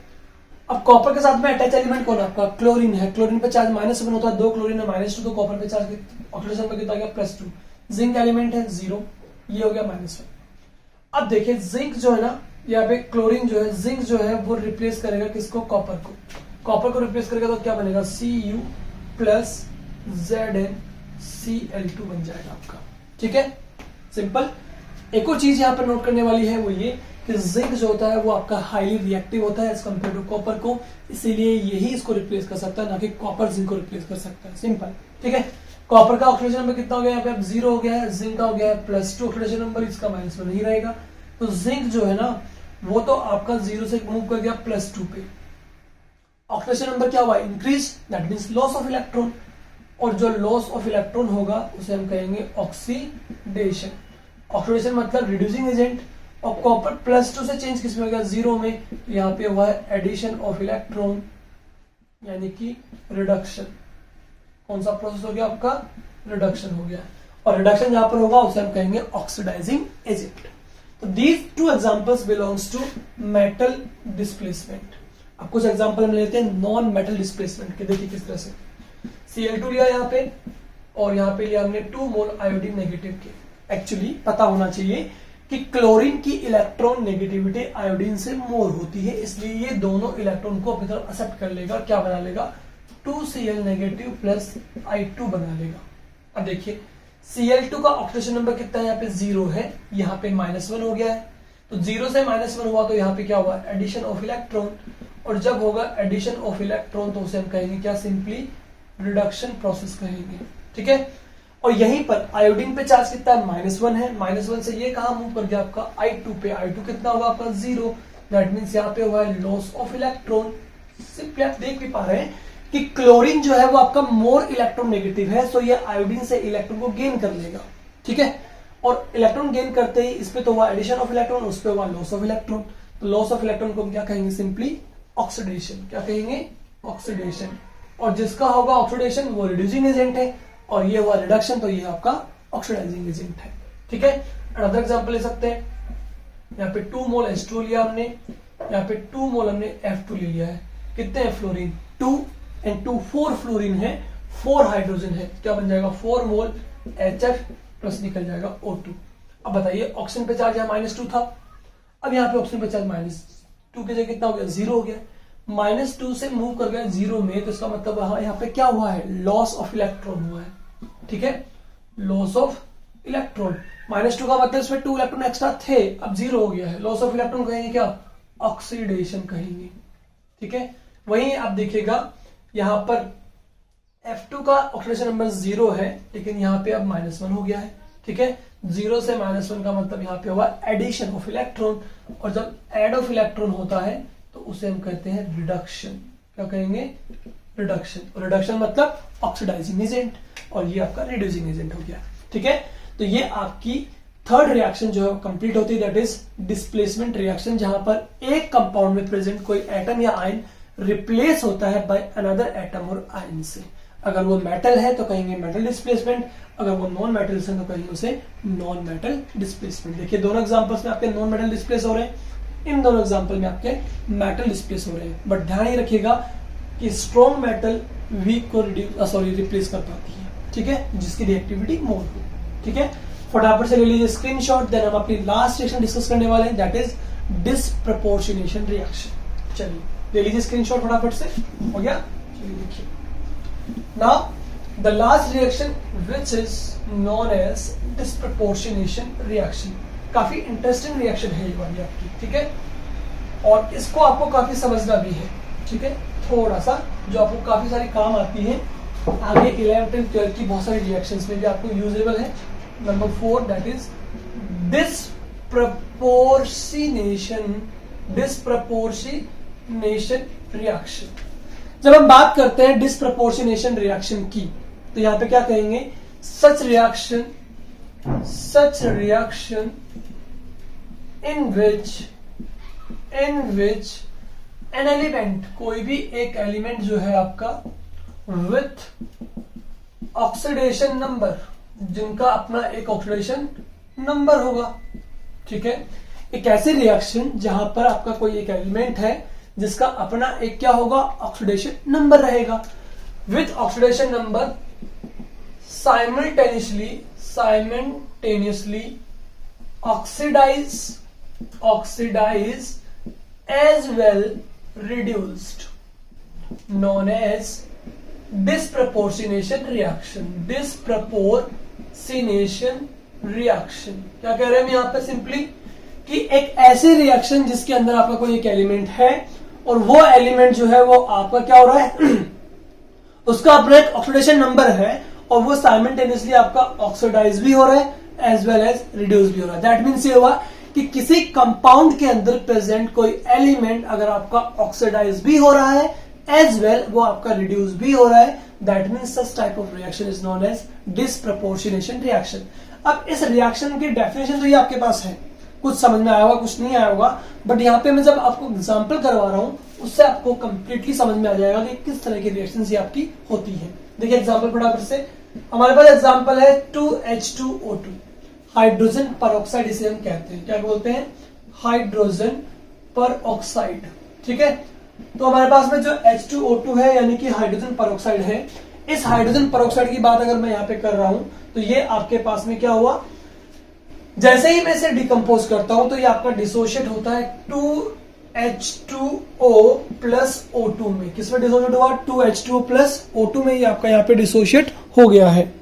अब कॉपर के साथ में अटैच एलिमेंट कौन है? आपका क्लोरीन है। क्लोरीन पे चार्ज -1 होता है, 2 क्लोरीन है -2, तो कॉपर पे चार्ज ऑक्सीडेशन पे कितना गया? +2। जिंक एलिमेंट है 0, ये हो गया -1। अब देखिए जिंक जो है ना, यहाँ पे क्लोरीन जो है, जिंक जो है वो रिप्लेस करेगा किसको? कॉपर को। कॉपर को रिप्लेस करेगा तो क्या बनेगा? Cu प्लस ZnCl2 बन जाएगा आपका। ठीक है, सिंपल। एक और चीज यहाँ पर नोट करने वाली है वो ये कि जिंक जो होता है वो आपका हाईली रिएक्टिव होता है एज कम्पेयर टू कॉपर को, इसीलिए यही इसको रिप्लेस कर सकता है, ना कि कॉपर जिंक को रिप्लेस कर सकता है। सिंपल, ठीक है। कॉपर का ऑक्सीडेशन नंबर कितना हो गया? यहाँ पे अब 0 हो गया है। जिंक का हो गया है +2 ऑक्सीडेशन नंबर, इसका -1 नहीं रहेगा। तो जिंक जो है ना वो तो आपका 0 से मूव कर गया +2 पे। ऑक्सीडेशन नंबर क्या हुआ? Increase, that means loss of electron. और जो लॉस ऑफ इलेक्ट्रॉन होगा उसे हम कहेंगे ऑक्सीडेशन। ऑक्सीडेशन मतलब रिड्यूसिंग एजेंट। और कॉपर +2 से चेंज किस में हो गया? 0 में। यहाँ पे हुआ है एडिशन ऑफ इलेक्ट्रॉन, यानी कि रिडक्शन। कौन सा प्रोसेस हो गया आपका? रिडक्शन हो गया। और रिडक्शन जहां पर होगा उसे हम कहेंगे ऑक्सीडाइजिंग एजेंट। तो these 2 examples belongs to metal displacement. अब कुछ एग्जांपल हम लेते हैं नॉन मेटल डिस्प्लेसमेंट के। देखिए किस तरह से, Cl2 लिया यहाँ पे और यहाँ पे लिया हमने 2 मोल आयोडीन नेगेटिव के। एक्चुअली पता होना चाहिए कि क्लोरीन की इलेक्ट्रॉन नेगेटिविटी आयोडीन से मोर होती है, इसलिए ये दोनों इलेक्ट्रॉन को अपनी तरफ एक्सेप्ट कर लेगा। क्या बना लेगा? 2Cl नेगेटिव प्लस I2 बना लेगा। अब देखिए Cl2 का ऑक्सीडेशन नंबर कितना है? यहाँ पे 0 है, यहाँ पे -1 हो गया है। तो 0 से -1 हुआ तो यहाँ पे क्या हुआ? Addition of electron. और जब होगा एडिशन ऑफ इलेक्ट्रॉन तो उसे हम कहेंगे क्या? सिंपली रिडक्शन प्रोसेस कहेंगे। ठीक है, और यहीं पर आयोडीन पे चार्ज कितना है? -1 है। -1 से ये कहां मूव कर गया? आपका I2 पे। I2 कितना होगा आपका? 0। दैट मींस यहाँ पे हुआ है लॉस ऑफ इलेक्ट्रॉन। सिंपली आप देख भी पा रहे हैं कि क्लोरीन जो है वो आपका मोर इलेक्ट्रॉन नेगेटिव है, सो ये आयोडीन से इलेक्ट्रॉन को गेन कर लेगा। ठीक है, और इलेक्ट्रॉन गेन करते ही इस पे तो हुआ एडिशन ऑफ इलेक्ट्रॉन, उस पे हुआ लॉस ऑफ इलेक्ट्रॉन। तो लॉस ऑफ इलेक्ट्रॉन को हम क्या कहेंगे? Simply oxidation. क्या कहेंगे? ऑक्सीडेशन। और जिसका होगा ऑक्सीडेशन वो रिड्यूसिंग एजेंट है, और ये हुआ रिडक्शन, तो ये आपका ऑक्सीडाइजिंग एजेंट है। ठीक है, अनदर एग्जांपल ले सकते हैं। यहाँ पे 2 मोल H2 लिया हमने, यहाँ पे 2 मोल हमने F2 ले लिया है। कितने हैं फ्लोरीन? 2 N2 4 फ्लोरीन है, 4 हाइड्रोजन है, क्या बन जाएगा 4 मोल HF प्लस निकल जाएगा O2। अब बताइए ऑक्सीजन पे चार्ज यहाँ -2 था, अब यहाँ पे ऑक्सीजन पे चार्ज -2 की जगह कितना हो गया 0 हो गया, -2 से मूव कर गया 0 में, तो इसका मतलब यहाँ पे क्या हुआ है लॉस ऑफ इलेक्ट्रॉन हुआ है, ठीक है, लॉस ऑफ इलेक्ट्रॉन। -2 का मतलब इसमें 2 इलेक्ट्रॉन एक्स्ट्रा थे, अब 0 हो गया है, लॉस ऑफ इलेक्ट्रॉन कहेंगे क्या ऑक्सीडेशन कहेंगे, ठीक है। वहीं आप देखिएगा यहाँ पर F2 का ऑक्सीडेशन नंबर 0 है, लेकिन यहाँ पे अब -1 हो गया है, ठीक है। 0 से -1 का मतलब यहाँ पे हुआ एडिशन ऑफ इलेक्ट्रॉन, और जब एड ऑफ इलेक्ट्रॉन होता है तो उसे हम कहते हैं रिडक्शन, क्या कहेंगे रिडक्शन, और रिडक्शन मतलब ऑक्सीडाइजिंग एजेंट, और ये आपका रिड्यूसिंग एजेंट हो गया, ठीक है। तो ये आपकी थर्ड रिएक्शन जो है कंप्लीट होती है, दैट इज डिस्प्लेसमेंट रिएक्शन, जहां पर एक कंपाउंड में प्रेजेंट कोई एटम या आयन रिप्लेस होता है बाय अनदर एटम और आयन से। अगर वो मेटल है तो कहेंगे मेटल डिस्प्लेसमेंट, अगर वो नॉन मेटल है तो कहेंगे उसे नॉन मेटल डिस्प्लेसमेंट। देखिए दोनों एग्जांपल्स में आपके नॉन मेटल डिस्प्लेस हो रहे हैं, इन दोनों एग्जांपल में आपके मेटल डिस्प्लेस हो रहे हैं, बट ध्यान ये रखिएगा कि स्ट्रॉन्ग मेटल वीक को रिप्लेस कर पाती है, ठीक है, जिसकी रिएक्टिविटी मोर हो, ठीक है। फटाफट से ले लीजिए स्क्रीनशॉट, देन हम अपनी लास्ट रिएक्शन डिस्कस करने वाले हैं, दैट इज डिसप्रपोर्शनेशन रिएक्शन। चलिए ले लीजिए स्क्रीनशॉट फटाफट से, हो गया, चलिए देखिए। Now the last reaction which is known as disproportionation reaction, काफी इंटरेस्टिंग रिएक्शन है ये वाली आपकी, ठीक है, और इसको आपको काफी समझना भी है, ठीक है, थोड़ा सा जो आपको काफी सारी काम आती है आगे 11th and 12th की बहुत सारी रिएक्शंस में भी आपको यूजेबल है। Number 4 that is disproportionation reaction. जब हम बात करते हैं डिसप्रपोर्शनेशन रिएक्शन की, तो यहां पे क्या कहेंगे, such reaction in which an element, कोई भी एक एलिमेंट जो है आपका विथ ऑक्सीडेशन नंबर, जिनका अपना एक ऑक्सीडेशन नंबर होगा, ठीक है। एक ऐसी रिएक्शन जहां पर आपका कोई एक एलिमेंट है जिसका अपना एक क्या होगा ऑक्सीडेशन नंबर रहेगा, with oxidation number simultaneously oxidize as well reduced, known as disproportionation reaction। क्या कह रहे हैं हम यहां पे सिंपली कि एक ऐसी रिएक्शन जिसके अंदर आपका कोई एक एलिमेंट है और वो एलिमेंट जो है वो आपका क्या हो रहा है उसका अपना एक ऑक्सीडेशन नंबर है और वो साइमल्टेनियसली आपका ऑक्सीडाइज भी हो रहा है एज वेल एज रिड्यूस भी हो रहा है। दैट मीन्स ये हुआ कि किसी कंपाउंड के अंदर प्रेजेंट कोई एलिमेंट अगर आपका ऑक्सीडाइज भी हो रहा है एज वेल वो आपका रिड्यूस भी हो रहा है, that means such type of reaction is known as disproportionation reaction. अब इस रिएक्शन की डेफिनेशन तो ये आपके पास है, कुछ समझ में आया होगा कुछ नहीं आया होगा, बट यहाँ पे मैं जब आपको एग्जाम्पल करवा रहा हूं उससे आपको कंप्लीटली समझ में आ जाएगा कि किस तरह की रिएक्शन ये आपकी होती है। देखिए एग्जाम्पल फटाफट से, हमारे पास एग्जाम्पल है 2H2O2, हाइड्रोजन परऑक्साइड इसे हम कहते हैं, क्या बोलते हैं हाइड्रोजन परऑक्साइड, ठीक है। तो हमारे पास में जो H2O2 है यानी कि हाइड्रोजन परऑक्साइड है, इस हाइड्रोजन परऑक्साइड की बात अगर मैं यहाँ पे कर रहा हूं तो ये आपके पास में क्या हुआ, जैसे ही मैं इसे डिकम्पोज करता हूं तो ये आपका डिसोशिएट होता है 2H2O प्लस O2 में। किसमें डिसोशिएट हुआ 2H2O प्लस O2 में, ये आपका यहाँ पे डिसोशिएट हो गया है।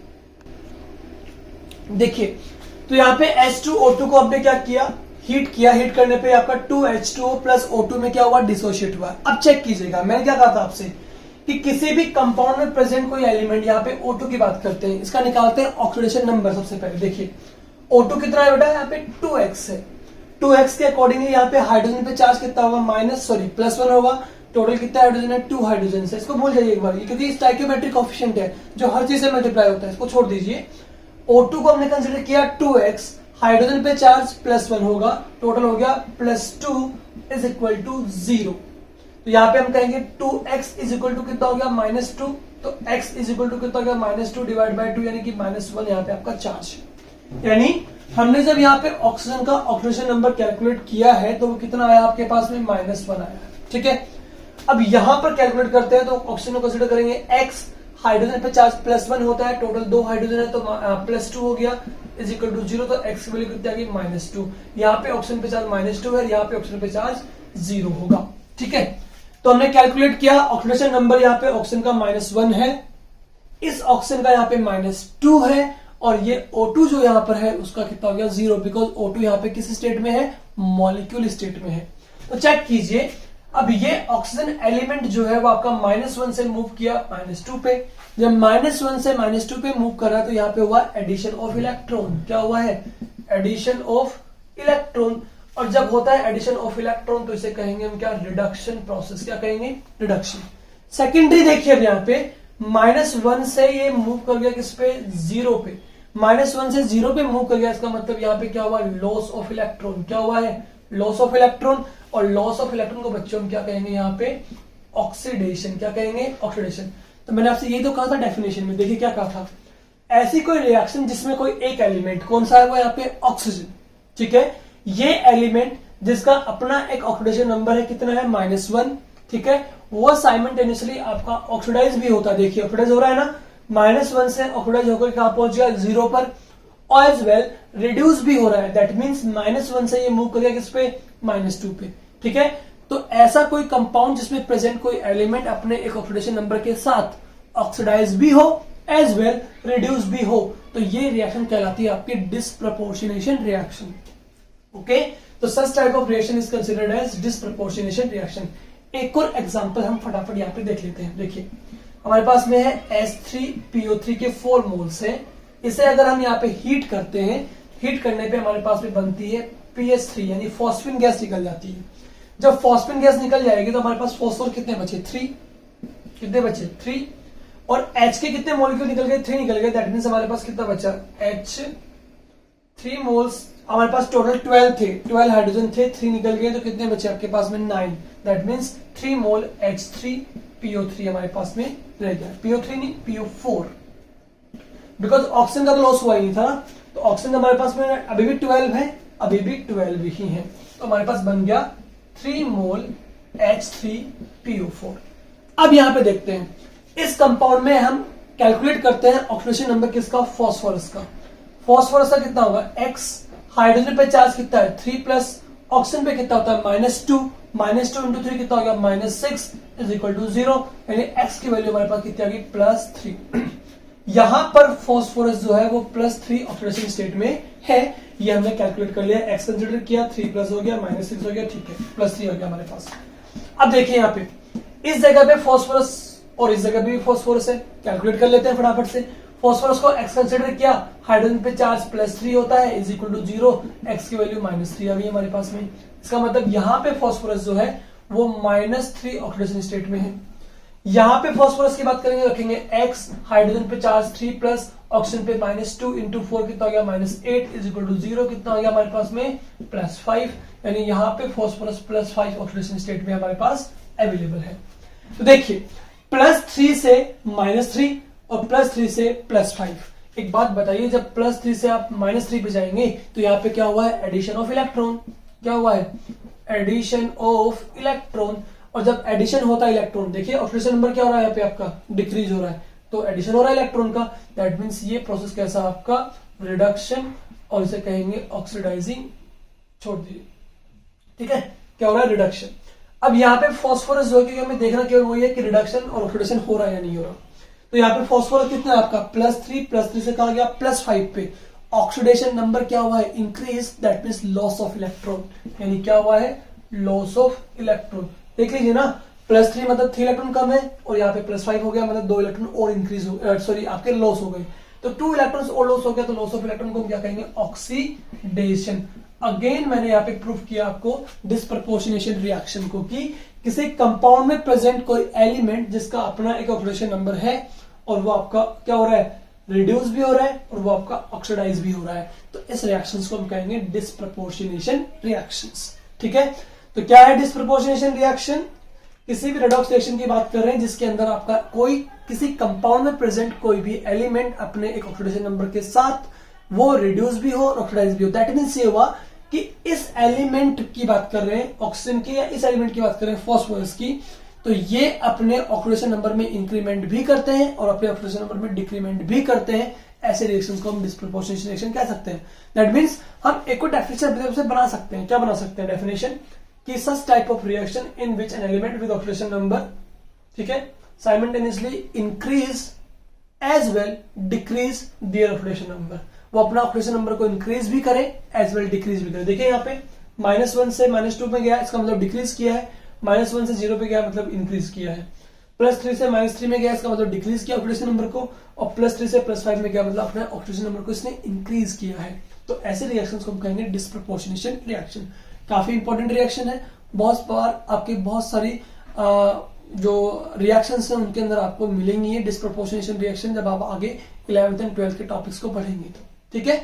देखिए तो यहाँ पे H2O2 को हमने क्या किया, हीट किया, हीट करने पे आपका 2H2O प्लस O2 में क्या हुआ डिसोशिएट हुआ। अब चेक कीजिएगा, मैंने क्या कहा था आपसे कि किसी भी कंपाउंड में प्रेजेंट कोई एलिमेंट, यहाँ पे O2 की बात करते हैं, इसका निकालते हैं ऑक्सीडेशन नंबर। सबसे पहले देखिए O2 कितना है बेटा, यहाँ पे 2x है, 2x के अकॉर्डिंगली यहाँ पे हाइड्रोजन पे चार्ज कितना होगा +1 होगा। टोटल कितना हाइड्रोजन है 2 हाइड्रोजन है, इसको भूल जाइए एक बार, क्योंकि स्टोइकियोमेट्रिक कोएफिशिएंट है जो हर चीज से मल्टीप्लाई होता है, इसको छोड़ दीजिए। O2 को हमने कंसीडर किया 2x, हाइड्रोजन पे चार्ज +1 होगा, टोटल हो गया +2 इज इक्वल टू 0। तो यहाँ पे हम कहेंगे 2x इज इक्वल टू कितना हो गया -2, तो x इज इक्वल टू कितना हो गया -2 डिवाइड बाय 2 यानी कि -1 यहाँ पे आपका चार्ज। यानी हमने जब यहाँ पे ऑक्सीजन का ऑक्सीडेशन नंबर कैलकुलेट किया है तो वो कितना आया आपके पास में -1 आया, ठीक है। अब यहां पर कैलकुलेट करते हैं तो ऑक्सीजन को कंसीडर करेंगे x, हाइड्रोजन पे चार्ज +1 होता है, टोटल 2 हाइड्रोजन है तो +2 हो गया इज इक्वल टू 0, तो x की वैल्यू कितनी आ गई -2। यहाँ पे ऑक्सीजन पे चार्ज -2 है, यहाँ पे ऑक्सीजन पे चार्ज 0 होगा। ठीक है, तो हमने कैलकुलेट किया ऑक्सीडेशन नंबर यहाँ पे ऑक्सीजन का -1 है, इस ऑक्सीजन का यहाँ पे -2 है, और ये O2 जो यहाँ पर है उसका कितना हो गया 0, बिकॉज O2 यहाँ पे किस स्टेट में है, मॉलिक्यूल स्टेट में है। तो चेक कीजिए, अब ये ऑक्सीजन एलिमेंट जो है वो आपका -1 से मूव किया -2 पे, जब -1 से -2 पे मूव कर रहा है तो यहाँ पे हुआ एडिशन ऑफ इलेक्ट्रॉन। क्या हुआ है, एडिशन ऑफ इलेक्ट्रॉन, और जब होता है एडिशन ऑफ इलेक्ट्रॉन तो इसे कहेंगे हम क्या, रिडक्शन प्रोसेस। क्या कहेंगे, रिडक्शन। सेकेंडरी देखिए अब यहाँ पे -1 से ये मूव कर गया किस पे, 0 पे, -1 से 0 पे मूव कर गया, इसका मतलब यहाँ पे क्या हुआ, लॉस ऑफ इलेक्ट्रॉन। क्या हुआ है, लॉस ऑफ इलेक्ट्रॉन, और लॉस ऑफ इलेक्ट्रॉन को बच्चों हम क्या कहेंगे यहाँ पे, ऑक्सीडेशन। क्या कहेंगे, ऑक्सीडेशन। तो मैंने आपसे यही तो कहा था डेफिनेशन में, देखिए क्या कहा था, ऐसी कोई रिएक्शन जिसमें कोई एक एलिमेंट, कौन सा है वो यहाँ पे, ऑक्सीजन। ठीक है, ये एलिमेंट जिसका अपना एक ऑक्सीडेशन नंबर है कितना है, -1। ठीक है, वो साइमल्टेनियसली आपका ऑक्सीडाइज भी होता है। देखिए ऑक्सीडाइज हो रहा है ना, -1 से ऑक्सीडाइज होकर कहां पहुंच गया, 0 पर, और एज वेल रिड्यूस भी हो रहा है, दैट मींस -1 से ये मूव कर गया किस पे, -2 पे। ठीक है, तो ऐसा कोई कंपाउंड जिसमें प्रेजेंट कोई एलिमेंट अपने एक ऑक्सीडेशन नंबर के साथ ऑक्सीडाइज भी हो एज वेल रिड्यूस भी हो, तो ये रिएक्शन कहलाती है आपकी डिस्प्रपोर्शनेशन रिएक्शन। ओके, तो such type of reaction is considered as disproportionation reaction. एक और एग्जांपल हम फटाफट यहाँ पे देख लेते हैं। देखिए हमारे पास में है H3PO3 के 4 मोल्स है, इसे अगर हम यहाँ पे हीट करते हैं, हीट करने पे हमारे पास में बनती है PH3 यानी फॉस्फिन गैस निकल जाती है। जब फॉस्फिन गैस निकल जाएगी तो हमारे पास फॉस्फोर कितने बचे, 3। कितने बचे, 3, और H के कितने मॉलिक्यूल निकल गए, 3 निकल गए, दैट मीन्स हमारे पास कितना बचा, H3 मोल्स, हमारे पास टोटल 12 थे, 12 हाइड्रोजन थे, 3 निकल गए तो कितने बचे आपके पास में, 9, दैट मीन्स 3 मोल H3PO3 हमारे पास में रह गया, PO3 नहीं PO4, बिकॉज ऑक्सीजन का तो लॉस हुआ ही नहीं था ना, तो ऑक्सीजन हमारे पास में अभी भी 12 है, अभी भी 12 ही है, तो हमारे पास बन गया 3 मोल H3PO4। अब यहां पे देखते हैं, इस कंपाउंड में हम कैलकुलेट करते हैं ऑक्सीडेशन नंबर किसका, फास्फोरस का। फास्फोरस का कितना होगा, X, हाइड्रोजन पे चार्ज कितना है, 3+, ऑक्सीजन पे कितना होता है, -2, -2 इंटू 3 कितना हो गया, -6 इज इक्वल टू 0, यानी X की वैल्यू हमारे पास कितनी आ गई, +3। यहां पर फास्फोरस जो है वो +3 ऑक्सीडेशन स्टेट में है, ये हमने कैलकुलेट कर लिया, X कंसिडर किया, 3+ हो गया, -6 हो गया, ठीक है, +3 हो गया हमारे पास। अब देखिए यहाँ पे इस जगह पे फास्फोरस और इस जगह पे भी फास्फोरस है, कैलकुलेट कर लेते हैं फटाफट से। फास्फोरस को X कंसिडर किया, हाइड्रोजन पे चार्ज +3 होता है, इज इक्वल टू 0, X की वैल्यू -3 आ गई हमारे पास में। इसका मतलब यहाँ पे फास्फोरस जो है वो -3 ऑक्सीडेशन स्टेट में है। यहाँ पे फास्फोरस की बात करेंगे, रखेंगे X, हाइड्रोजन पे चार्ज 3+, ऑक्सीजन पे -2 इंटू 4 कितना हो गया, -8 इज इक्वल टू 0, कितना हो गया हमारे पास में, +5, यानी यहाँ पे फास्फोरस +5 ऑक्सीडेशन स्टेट में हमारे पास अवेलेबल है। तो देखिए +3 से -3 और +3 से +5। एक बात बताइए, जब +3 से आप -3 पे जाएंगे तो यहाँ पे क्या हुआ है, एडिशन ऑफ इलेक्ट्रॉन। क्या हुआ है, एडिशन ऑफ इलेक्ट्रॉन, और जब एडिशन होता है इलेक्ट्रॉन, देखिए ऑक्सीडेशन नंबर क्या हो रहा है यहाँ पे आपका, डिक्रीज हो रहा है, तो एडिशन हो रहा है इलेक्ट्रॉन का, दैट मीन्स ये प्रोसेस कैसा आपका, रिडक्शन, और इसे कहेंगे ऑक्सीडाइजिंग, छोड़ दीजिए। ठीक है, क्या हो रहा है, रिडक्शन। अब यहाँ पे फास्फोरस जो है, क्योंकि हमें देखना केवल वही है कि रिडक्शन और ऑक्सीडेशन हो रहा है या नहीं हो रहा, तो यहाँ पे फास्फोरस कितना है आपका, +3 से कहा गया +5 पे, ऑक्सीडेशन नंबर क्या हुआ है, increase, that means loss of electron, यानी क्या हुआ है, लॉस ऑफ इलेक्ट्रॉन। देख लीजिए ना, +3 मतलब 3 इलेक्ट्रॉन कम है, और यहाँ पे +5 हो गया, मतलब 2 इलेक्ट्रॉन और इंक्रीज हो, सॉरी आपके लॉस हो गए, तो 2 इलेक्ट्रॉन्स और लॉस हो गया, तो लॉस ऑफ इलेक्ट्रॉन को हम क्या कहेंगे, ऑक्सीडेशन। अगेन मैंने यहाँ पे प्रूफ किया आपको डिस्प्रपोर्शनेशन रिएक्शन को, कि किसी कंपाउंड में प्रेजेंट कोई एलिमेंट जिसका अपना एक ऑक्सीडेशन नंबर है, और वो आपका क्या हो रहा है, रिड्यूस भी हो रहा है, और वो आपका ऑक्सीडाइज भी हो रहा है, तो इस रिएक्शंस को हम कहेंगे डिस्प्रपोर्शनेशन रिएक्शंस। ठीक है, तो क्या है डिस्प्रपोर्शनेशन रिएक्शन, किसी भी रेडॉक्स रिएक्शन की बात कर रहे हैं जिसके अंदर आपका कोई किसी कंपाउंड में प्रेजेंट कोई भी एलिमेंट अपने एक ऑक्सीडेशन नंबर के साथ वो रिड्यूस भी हो और ऑक्सीडाइज भी हो। दैट मीन्स ये हुआ कि इस एलिमेंट की बात कर रहे हैं ऑक्सीजन की, या इस एलिमेंट की बात कर रहे हैं फास्फोरस की, तो ये अपने ऑक्सीडेशन नंबर में इंक्रीमेंट भी करते हैं और अपने ऑक्सीडेशन नंबर में डिक्रीमेंट भी करते हैं। ऐसे रिएक्शन को हम डिस्प्रोपोर्शनेट रिएक्शन कह सकते हैं। दैट मीन्स हम एक डेफिनेशन से बना सकते हैं। क्या बना सकते हैं डेफिनेशन कि such type of reaction in which an element with oxidation number, ठीक है, simultaneously increase as well decrease their oxidation number. वो अपना ऑक्सीडेशन नंबर को इंक्रीज भी करे एज वेल डिक्रीज भी करे। देखिए यहाँ पे -1 से -2 में गया, इसका मतलब डिक्रीज किया है। -1 से 0 पे गया मतलब इंक्रीज किया है। +3 से -3 में गया, इसका मतलब डिक्रीज किया ऑक्सीडेशन नंबर को। और +3 से +5 में गया मतलब अपने ऑक्सीडेशन नंबर को इसने इंक्रीज किया है। तो ऐसे रिएक्शंस को हम कहेंगे डिस्प्रोपोर्शनेशन रिएक्शन। काफी इंपॉर्टेंट रिएक्शन है। बहुत बार आपकी बहुत सारी जो रिएक्शंस हैं उनके अंदर आपको मिलेंगी डिस्प्रोपोर्शनेशन रिएक्शन जब आप आगे 11th एंड 12th के टॉपिक्स को पढ़ेंगे तो ठीक है।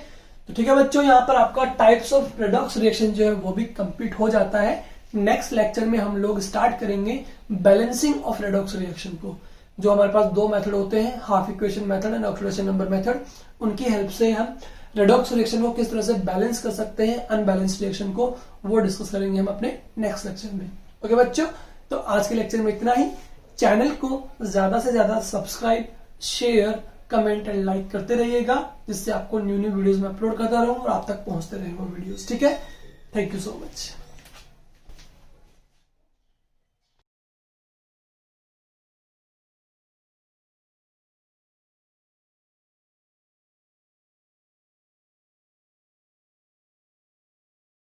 तो ठीक है बच्चों, यहाँ पर आपका टाइप्स ऑफ रेडॉक्स रिएक्शन जो है वो भी कंप्लीट हो जाता है। नेक्स्ट लेक्चर में हम लोग स्टार्ट करेंगे बैलेंसिंग ऑफ रेडॉक्स रिएक्शन को। जो हमारे पास दो मेथड होते हैं, half equation method and oxidation number method, उनकी हेल्प से हम रेडॉक्स रिएक्शन को किस तरह से बैलेंस कर सकते हैं, अनबैलेंस्ड रिएक्शन को, वो डिस्कस करेंगे हम अपने नेक्स्ट लेक्चर में। ओके बच्चों, तो आज के लेक्चर में इतना ही। चैनल को ज्यादा से ज्यादा subscribe, share, comment and like करते रहिएगा, जिससे आपको न्यू वीडियोस में अपलोड करता रहूं और आप तक पहुंचते रहे वो वीडियोस। ठीक है, थैंक यू सो मच।